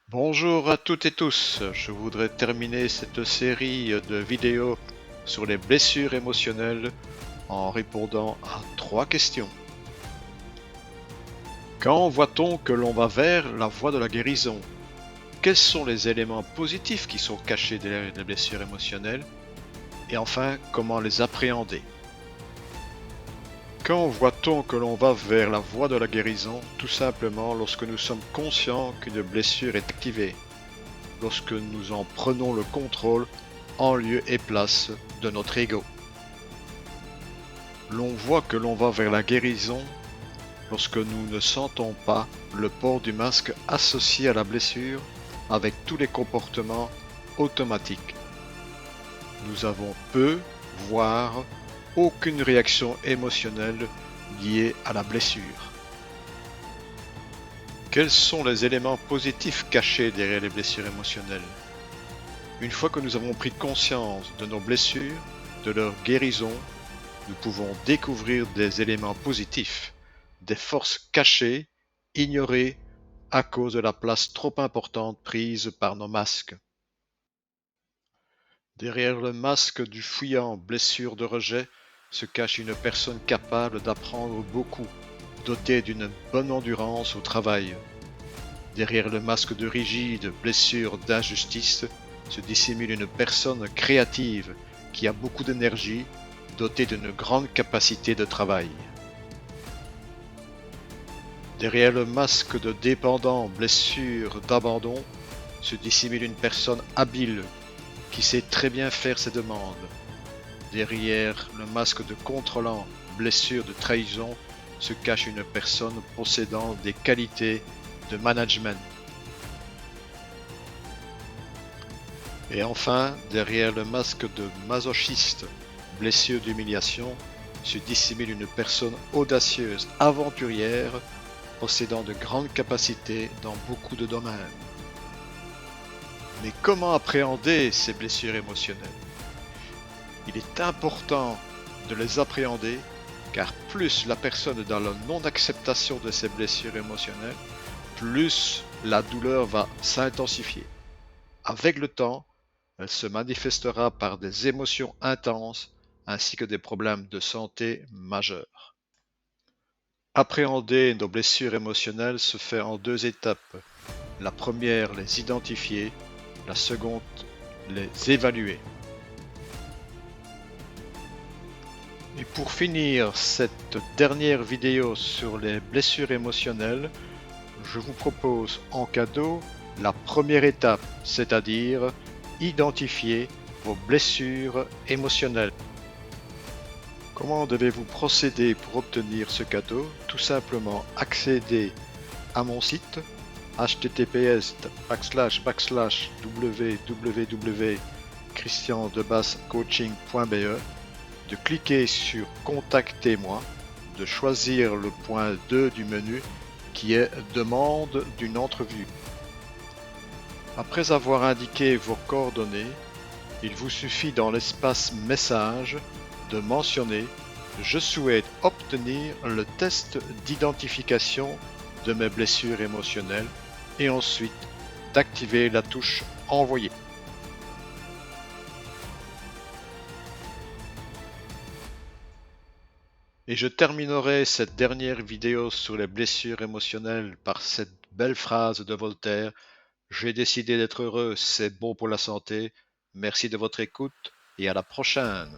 Bonjour à toutes et tous, je voudrais terminer cette série de vidéos sur les blessures émotionnelles en répondant à trois questions. Quand voit-on que l'on va vers la voie de la guérison? Quels sont les éléments positifs qui sont cachés derrière les blessures émotionnelles? Et enfin, comment les appréhender? Quand voit-on que l'on va vers la voie de la guérison? Tout simplement lorsque nous sommes conscients qu'une blessure est activée, lorsque nous en prenons le contrôle en lieu et place de notre ego. L'on voit que l'on va vers la guérison lorsque nous ne sentons pas le port du masque associé à la blessure avec tous les comportements automatiques. Nous avons peu, voire aucune réaction émotionnelle liée à la blessure. Quels sont les éléments positifs cachés derrière les blessures émotionnelles? Une fois que nous avons pris conscience de nos blessures, de leur guérison, nous pouvons découvrir des éléments positifs, des forces cachées, ignorées à cause de la place trop importante prise par nos masques. Derrière le masque du fuyant blessure de rejet se cache une personne capable d'apprendre beaucoup, dotée d'une bonne endurance au travail. Derrière le masque de rigide blessure d'injustice se dissimule une personne créative qui a beaucoup d'énergie, dotée d'une grande capacité de travail. Derrière le masque de dépendant blessure d'abandon se dissimule une personne habile qui sait très bien faire ses demandes. Derrière le masque de contrôlant blessure de trahison se cache une personne possédant des qualités de management. Et enfin, derrière le masque de masochiste, blessure d'humiliation, se dissimule une personne audacieuse, aventurière, possédant de grandes capacités dans beaucoup de domaines. Mais comment appréhender ces blessures émotionnelles? Il est important de les appréhender car plus la personne est dans la non-acceptation de ses blessures émotionnelles, plus la douleur va s'intensifier. Avec le temps, elle se manifestera par des émotions intenses ainsi que des problèmes de santé majeurs. Appréhender nos blessures émotionnelles se fait en deux étapes. La première, les identifier. La seconde, les évaluer. Et pour finir cette dernière vidéo sur les blessures émotionnelles, je vous propose en cadeau la première étape, c'est-à-dire identifier vos blessures émotionnelles. Comment devez-vous procéder pour obtenir ce cadeau? Tout simplement accéder à mon site https://www.christiandebascoaching.be, de cliquer sur Contactez-moi, de choisir le point 2 du menu qui est Demande d'une entrevue. Après avoir indiqué vos coordonnées, il vous suffit dans l'espace Message de mentionner Je souhaite obtenir le test d'identification de mes blessures émotionnelles et ensuite d'activer la touche Envoyer. Et je terminerai cette dernière vidéo sur les blessures émotionnelles par cette belle phrase de Voltaire: J'ai décidé d'être heureux, c'est bon pour la santé. Merci de votre écoute et à la prochaine.